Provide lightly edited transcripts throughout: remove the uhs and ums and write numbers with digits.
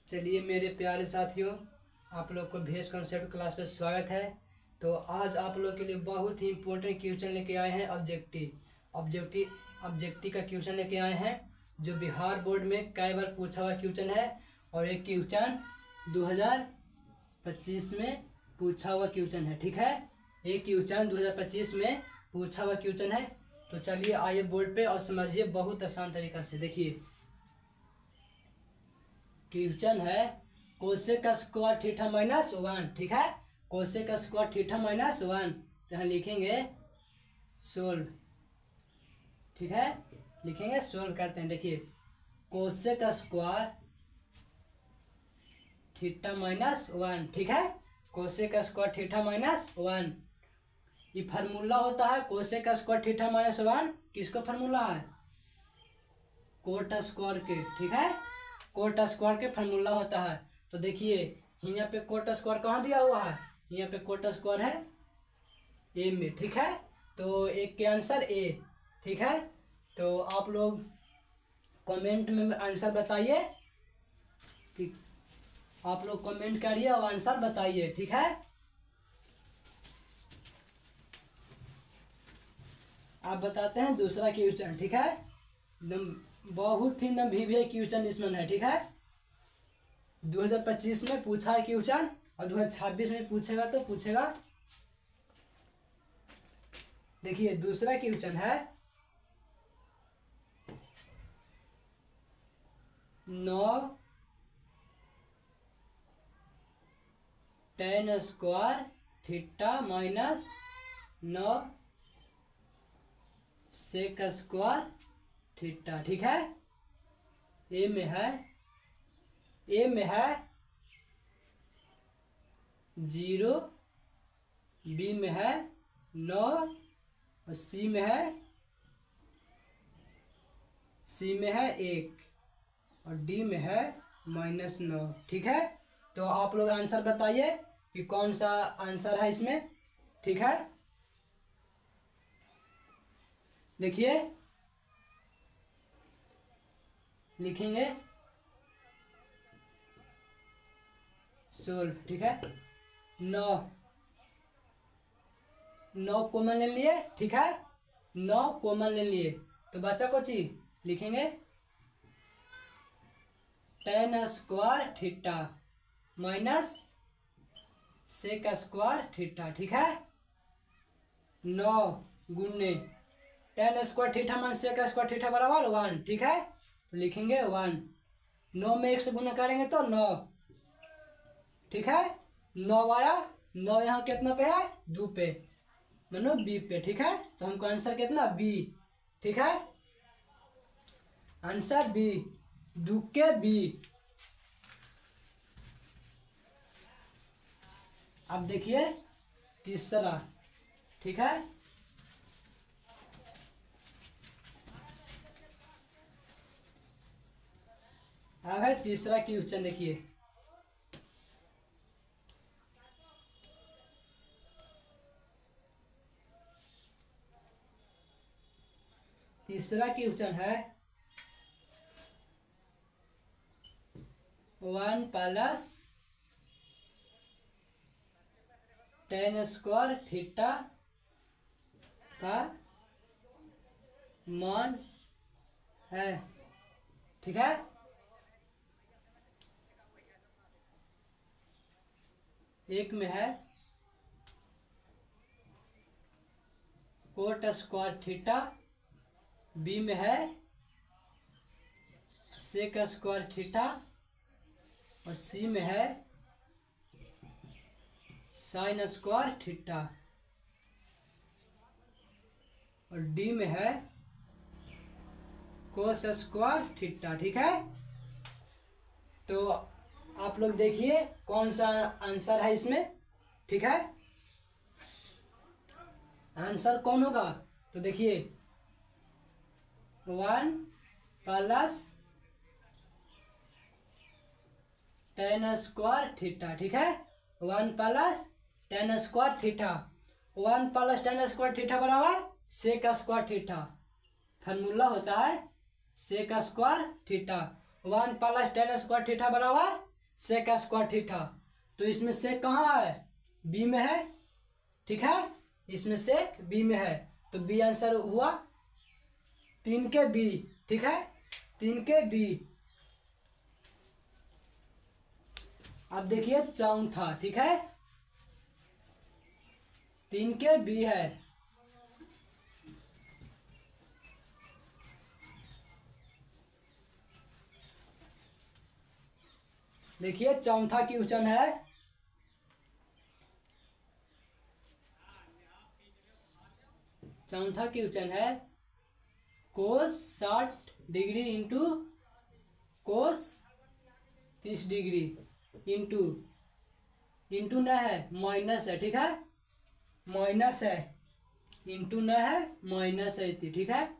चलिए मेरे प्यारे साथियों, आप लोग को भेज कॉन्सेप्ट क्लास पे स्वागत है। तो आज आप लोग के लिए बहुत ही इम्पोर्टेंट क्वेश्चन लेके आए हैं। ऑब्जेक्टिव का क्वेश्चन लेके आए हैं जो बिहार बोर्ड में कई बार पूछा हुआ क्वेश्चन है और एक क्वेश्चन 2025 में पूछा हुआ क्वेश्चन है। ठीक है, एक क्वेश्चन 2025 में पूछा हुआ क्वेश्चन है। तो चलिए आइए बोर्ड पे और समझिए बहुत आसान तरीका से। देखिए क्वेश्चन है कोसेक का स्क्वायर थीटा माइनस 1। ठीक है, कोसेक का स्क्वायर थीटा माइनस 1 यहाँ लिखेंगे सोल्व। ठीक है, लिखेंगे सोल्व करते हैं। देखिए कोसेक का स्क्वायर थीटा माइनस 1। ठीक है, कोसेक का स्क्वायर थीटा माइनस 1 ये फार्मूला होता है। कोसेक का स्क्वायर थीटा माइनस 1 किसको फार्मूला है? कोट स्क्वायर के। ठीक है, कोट स्क्वायर के फार्मूला होता है। तो देखिए यहाँ पे कोट स्क्वायर कहाँ दिया हुआ है? यहाँ पे कोट स्क्वायर है ए में। ठीक है, तो एक के आंसर ए। ठीक है, तो आप लोग कमेंट में आंसर बताइए कि आप लोग कमेंट करिए और आंसर बताइए। ठीक है, आप बताते हैं दूसरा क्वेश्चन। ठीक है, एकदम बहुत ही एकदम भी क्वेश्चन इसमें है। ठीक है, 2025 में पूछा है क्वेश्चन और 2026 में पूछेगा तो पूछेगा। देखिए दूसरा क्वेश्चन है 9 tan square theta minus 9 sec square theta. ठीक है, ए में है 0, बी में है 9 और सी में है 1 और डी में है -9। ठीक है, तो आप लोग आंसर बताइए कि कौन सा आंसर है इसमें। ठीक है, देखिए लिखेंगे सोल्व। ठीक है, 9 कॉमन ले लिए। ठीक है, 9 कॉमन ले लिए तो बचा को चीज लिखेंगे tan square theta minus sec square theta. ठीक है, 9 गुने tan square theta minus sec square theta बराबर 1। ठीक है, तो लिखेंगे 1। 9 में 1 से गुना करेंगे तो 9। ठीक है, 9 आया। 9 यहाँ कितना पे है? 2 पे, मानो बी पे। ठीक है, तो हमको आंसर कितना? बी। ठीक है, आंसर बी, 2 के बी। अब देखिए तीसरा। ठीक है, अब है तीसरा क्वेश्चन। देखिए तीसरा क्वेश्चन है 1 प्लस tan स्क्वायर थीटा का मान है। ठीक है, एक में है कोट स्क्वायर थीटा, बी में है सेक स्क्वायर थीटा और सी में है साइन स्क्वायर थीटा और डी में है कोस स्क्वायर थीटा। ठीक है, तो आप लोग देखिए कौन सा आंसर है इसमें। ठीक है, आंसर कौन होगा? तो देखिए 1 प्लस tan स्क्वायर थीटा। ठीक है, 1 plus tan square theta. 1 plus tan square theta बराबर सेक स्क्वायर थीटा। फार्मूला होता है sec square theta. 1 plus tan square theta बराबर सेक स्क्वायर थीटा। तो इसमें सेक कहाँ है, बी में है, ठीक है, इसमें सेक बी में है, तो बी आंसर हुआ 3 के बी, ठीक है, 3 के बी। अब देखिए चौथा, ठीक है, 3 के बी है। देखिए चौथा क्वेश्चन है, चौथा क्वेश्चन है कोस 60 degree into cos 30 degree into into न है माइनस है, ठीक है, माइनस है, इंटू न है माइनस है, ठीक है,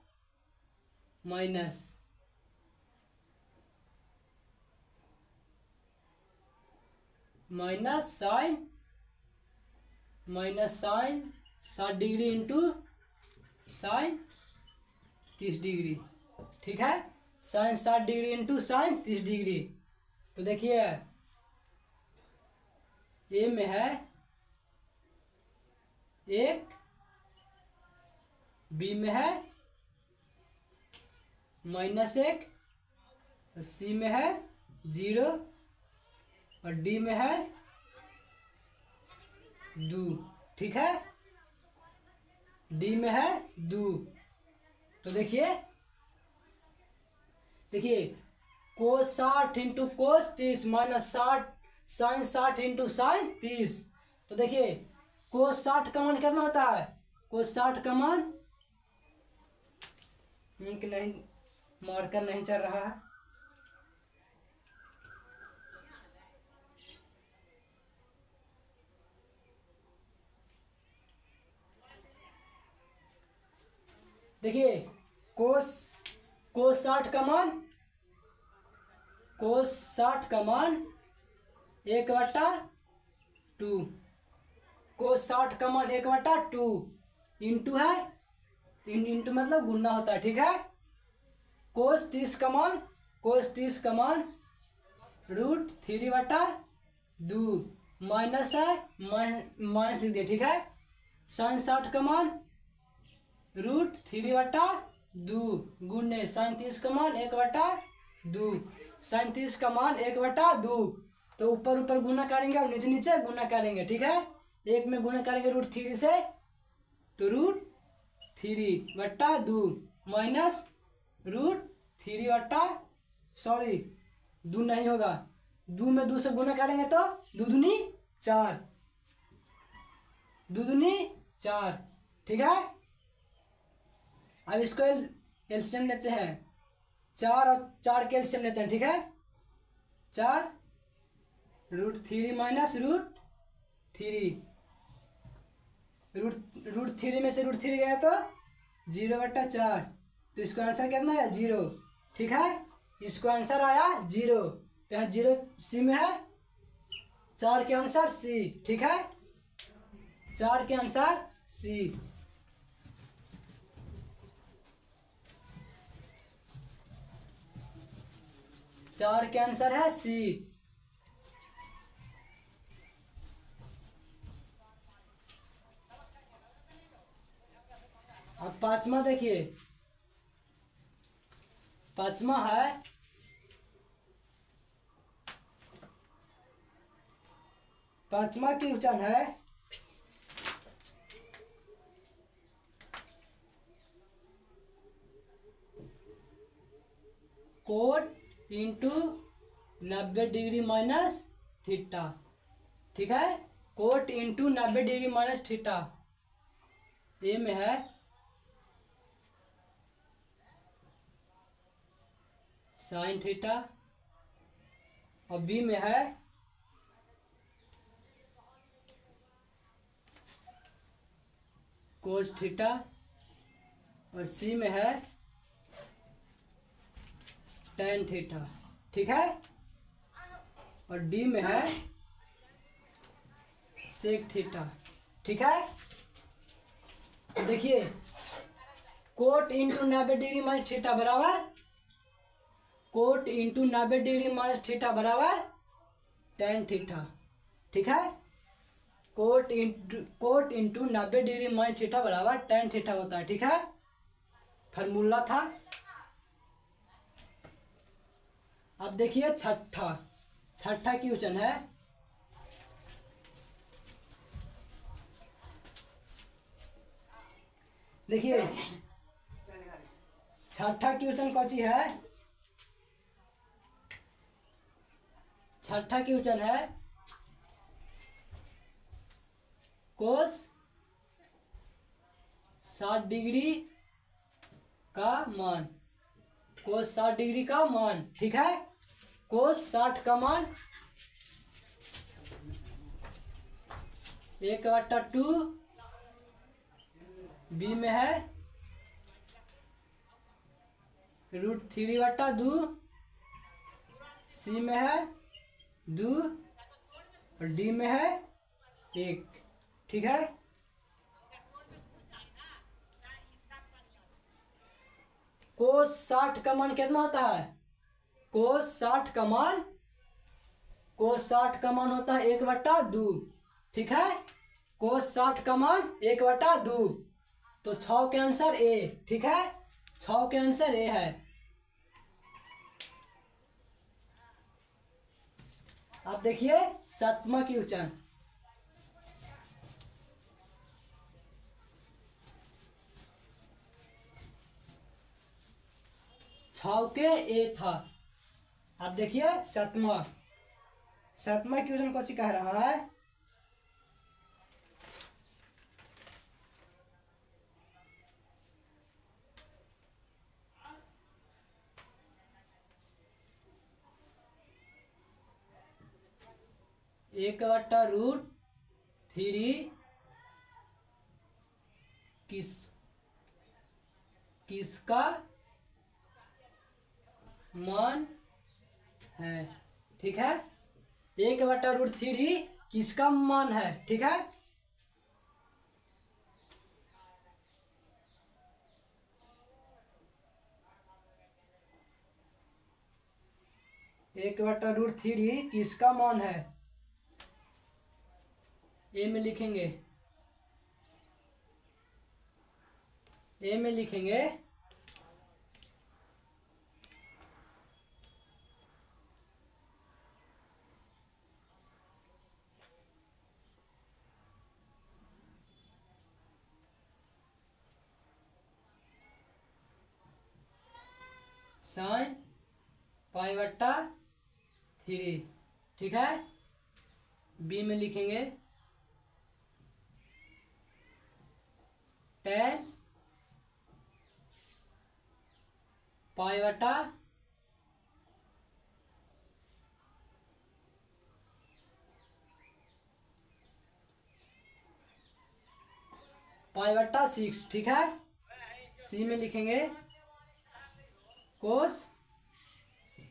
minus minus sine 60 degree into sine 30 degree, ठीक है, sine 60 degree into sine 30 degree. तो देखिए ए में है 1, बी में है -1, सी में है 0 और डी में है 2, ठीक है, डी में है 2। तो देखिए cos 60 into cos 30 minus 60 sine 60 into sine 30। तो देखिए कोस 60 का मान कितना होता है, कोस 60 का मान नहीं, मार्कर नहीं चल रहा है, देखिए कोस 60 का मान, कोस 60 का मान 1/2, कोस 60 का मान 1/2 इंटू है, इंटू मतलब गुना होता है, ठीक है, कोस 30 का मान √3/2 माइनस है, माइनस लिख दिया, ठीक है, साइन 60 का मान √3/2 गुने साइन 30 का मान 1/2, साइन 30 का मान 1/2। तो ऊपर ऊपर गुना करेंगे और नीचे नीचे गुना करेंगे, ठीक है, एक में गुना करेंगे √3 से, तो √3/2 माइनस √3 सॉरी 2 नहीं होगा, 2 में 2 से गुना करेंगे तो 2 दूनी 4, 2 दूनी 4, ठीक है। अब इसको एलसीएम लेते हैं, 4 और 4 के एलसीएम लेते हैं, ठीक है, 4 √3 माइनस √3 में से √3 गया तो 0/4, तो इसको आंसर कितना है 0, ठीक है, इसको आंसर आया 0, तो यहाँ 0 सी में है, 4 के आंसर सी, ठीक है, 4 के आंसर सी। चार के आंसर है सी। अब पांचवा देखिए, पांचवा है पांचवा क्वेश्चन है cot into 90 degree minus theta, ठीक है, cot into 90 degree minus theta. A में है साइन थीटा और बी में है कोस थीटा और सी में है टेन थीटा, ठीक है, और डी में है सेक थीटा, ठीक है। देखिए cot into 90 degree minus theta बराबर, cot into 90 degree minus theta बराबर टेन थीटा, ठीक है। Cot into 90 degree minus theta बराबर टेन थीटा होता है, ठीक है। फार्मूला था। अब देखिए छठा क्वेश्चन है। देखिए छठा क्वेश्चन कौन सी है। छठा क्वेश्चन है कोस 60 डिग्री का मान, कोस 60 डिग्री का मान, ठीक है। कोस 60 का मान 1/2 बी में है, √3/2 सी में है 2 और डी में है 1, ठीक है। कोस 60 का मान कितना होता है। कोस 60 का मान होता है 1/2, ठीक है। कोस 60 का मान 1/2, तो 6 के आंसर ए, ठीक है। 6 के आंसर ए है। आप देखिए 7वां क्वेश्चन। के ए था। आप देखिए 7वां क्वेश्चन कौन सी कह रहा है। √3 किसका मान है, ठीक है। 1/√3 किसका मान है, ठीक है। √3 किसका मान है, ए में लिखेंगे। sin π/3, ठीक है। बी में लिखेंगे tan π/6 ठीक है। सी में लिखेंगे कोस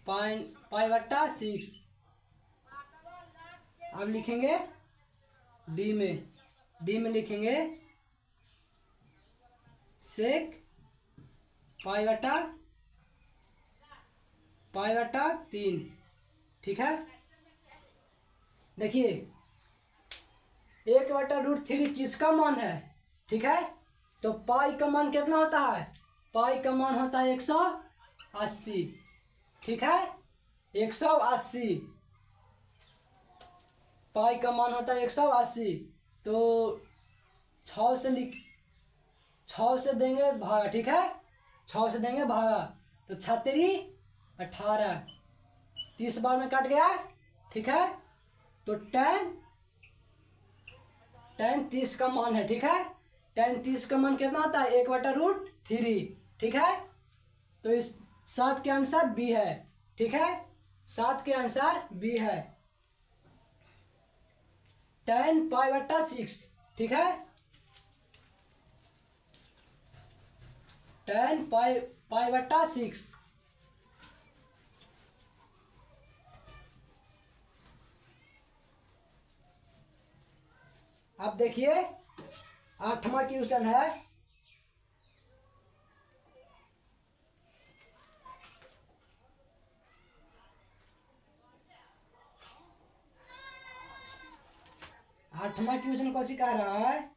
π/6। अब लिखेंगे डी में लिखेंगे सेक π/3, ठीक है। देखिए 1/√3 किसका मान है, ठीक है। तो पाई का मान कितना होता है। पाई का मान होता है 180, ठीक है। 180 पाई का मान होता है 180। तो 6 से देंगे भागा, ठीक है। 6 से देंगे भागा, तो 6 × 18, 30 बार में कट गया, ठीक है। तो tan 30 का मान है, ठीक है। tan 30 का मान कितना होता है 1/√3, ठीक है। तो इस 7 के आंसर बी है, ठीक है। 7 के आंसर बी है tan π/6, ठीक है। tan π/6। अब देखिए 8वां क्वेश्चन है। 8वां क्वेश्चन कौन सी कह रहा है?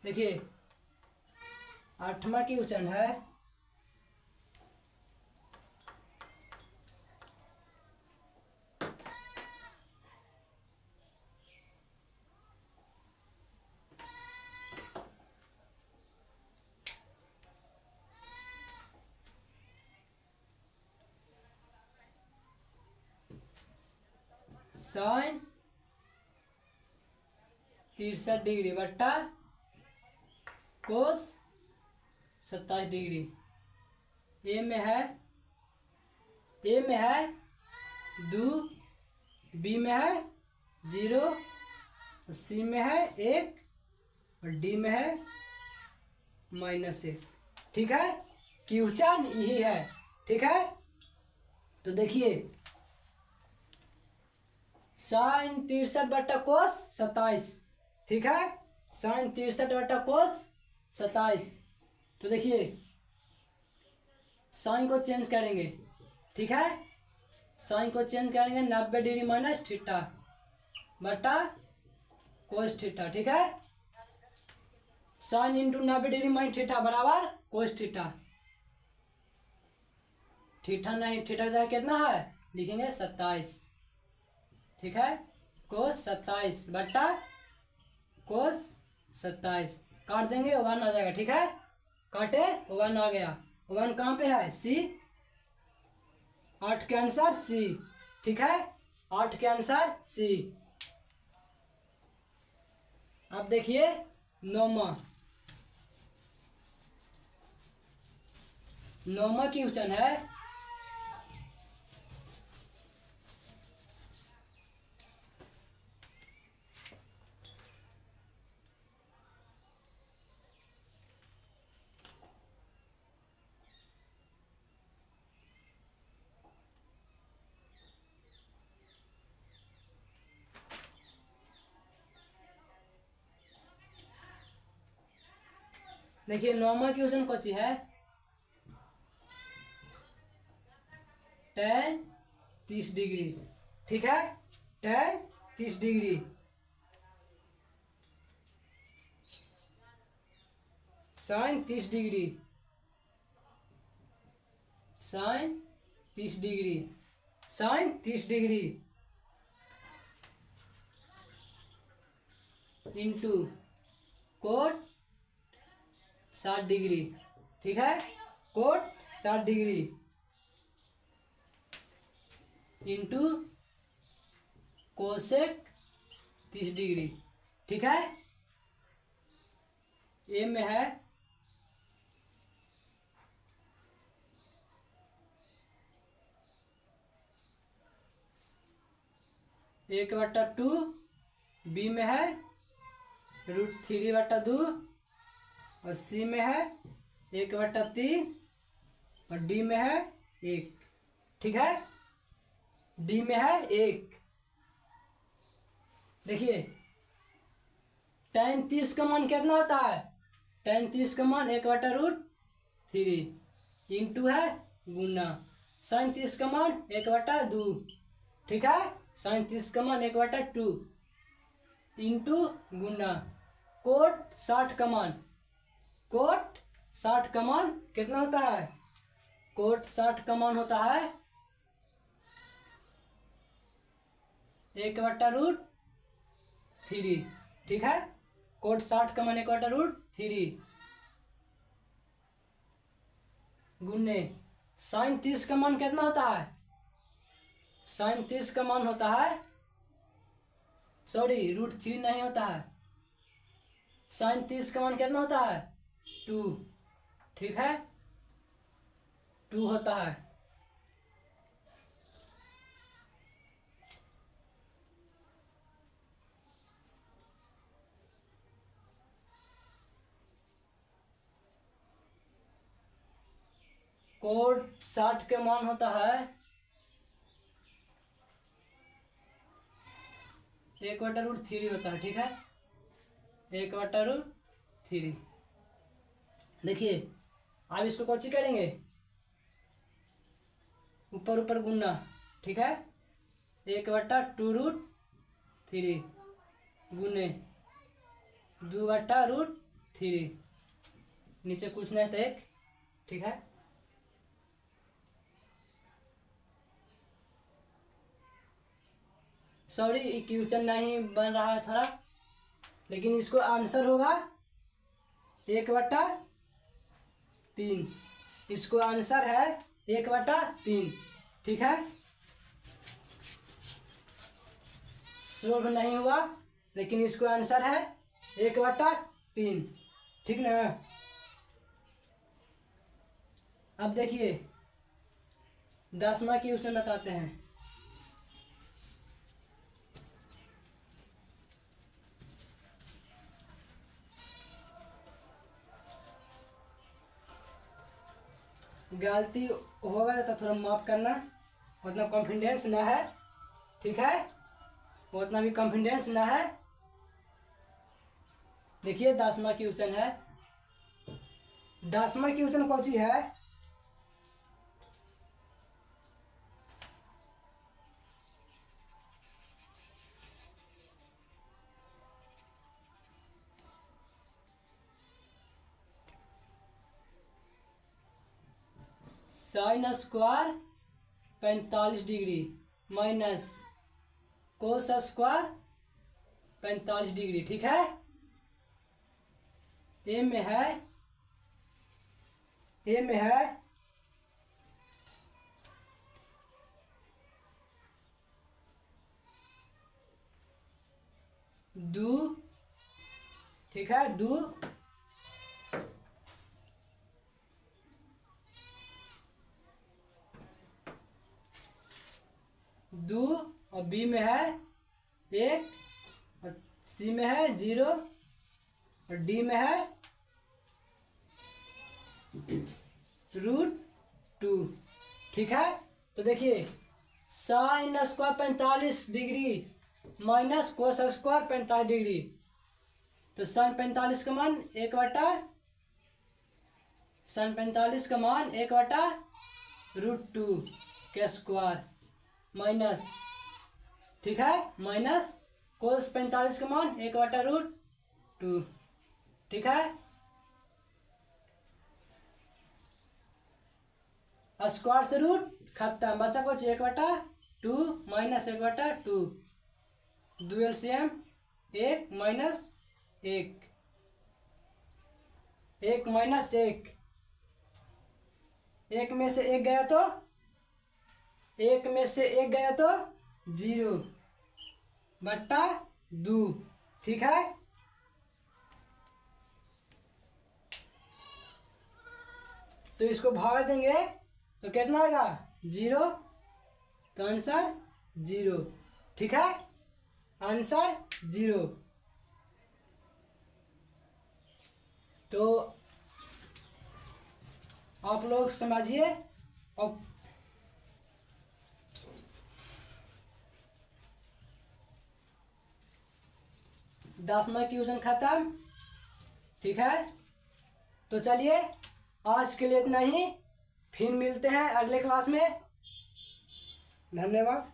देखिए 8वां क्वेश्चन है साइन 63 डिग्री बट्टा कोस 27 डिग्री। ए में है 2, बी में है 0, सी में है 1 और डी में है -1। ठीक है, क्वेश्चन यही है। ठीक है, तो देखिए साइन 63 बट्टा कोस 27। ठीक है, साइन 63 बट्टा कोस 27। तो देखिए साइन को चेंज करेंगे। ठीक है, साइन को चेंज करेंगे 90 डिग्री माइनस थीटा बट्टा कोस थीटा। ठीक है, sine into 90 degree minus theta बराबर कोस थीटा। थीटा नहीं, थीटा का कितना है लिखेंगे 27। ठीक है, कोस 27 बट्टा कोस 27 काट देंगे 1 आ जाएगा। ठीक है, काटे 1 आ गया। 1 कहाँ पे है? सी। 8 के आंसर सी। ठीक है, 8 के आंसर सी। अब देखिए 9वां क्वेश्चन है देखिए 9वां क्वेश्चन कौन सी है? tan 30 degree. ठीक है, tan 30 degree sine 30 degree, sine 30 degree, sine 30 degree into cot 60 degree. ठीक है, cot 60 degree into cosec 30 degree. ठीक है, ए में है 1/2, बी में है √3/2 और सी में है 1/3 और डी में है 1। ठीक है, डी में है 1। देखिए tan 30 का मान कितना होता है? tan 30 का मान 1/√3 इंटू है गुना साइन 30 का मान 1/2। ठीक है, साइन 30 का मान 1/2 इंटू गुना कोट 60 का मान, कोट 60 का मान कितना होता है? कोट 60 का मान होता है 1/√3। ठीक है, कोट 60 का मान 1/√3 गुने साइन 30 का मान कितना होता है? साइन 30 का मान होता है, सॉरी √3 नहीं होता है, साइन 30 का मान कितना होता है? 2। ठीक है, 2 होता है। कोट 60 के मान होता है 1/√3 होता है, ठीक है, 1/√3। देखिए अब इसको कौची करेंगे, ऊपर ऊपर गुना, ठीक है, 1/2√3 गुने 2/√3, नीचे कुछ नहीं था 1, ठीक है। सॉरी इक्वेशन नहीं बन रहा है थोड़ा, लेकिन इसको आंसर होगा 1/3, इसको आंसर है 1/3, ठीक है। सोल्व नहीं हुआ, लेकिन इसको आंसर है 1/3, ठीक ना। अब देखिए 10वां क्वेश्चन बताते हैं। गलती होगा तो थोड़ा माफ करना, उतना कॉन्फिडेंस ना है, ठीक है, उतना भी कॉन्फिडेंस ना है। देखिए 10वां क्वेश्चन है, 10वां क्वेश्चन कौन सी है, sin square 45 degree minus cos square 45 degree, ठीक है। ए में है 2, ठीक है, 2 और बी में है 1 और सी में है 0 और डी में है √2, ठीक है। तो देखिए sin square 45 degree minus cos square 45 degree, तो sin 45 का मान 1/√2 के स्क्वायर माइनस, ठीक है, माइनस कोस 45 का मान 1/√2, ठीक है। स्क्वायर से रूट खत्म, बचा कुछ 1/2 माइनस 1/2, 2 LCM 1 माइनस 1, 1 माइनस 1, 1 में से 1 गया तो 0/2, ठीक है। तो इसको भाग देंगे तो कितना आएगा 0, तो आंसर 0, ठीक है, आंसर 0। तो आप लोग समझिए और 10वां क्वेश्चन खत्म, ठीक है। तो चलिए आज के लिए इतना ही, फिर मिलते हैं अगले क्लास में, धन्यवाद।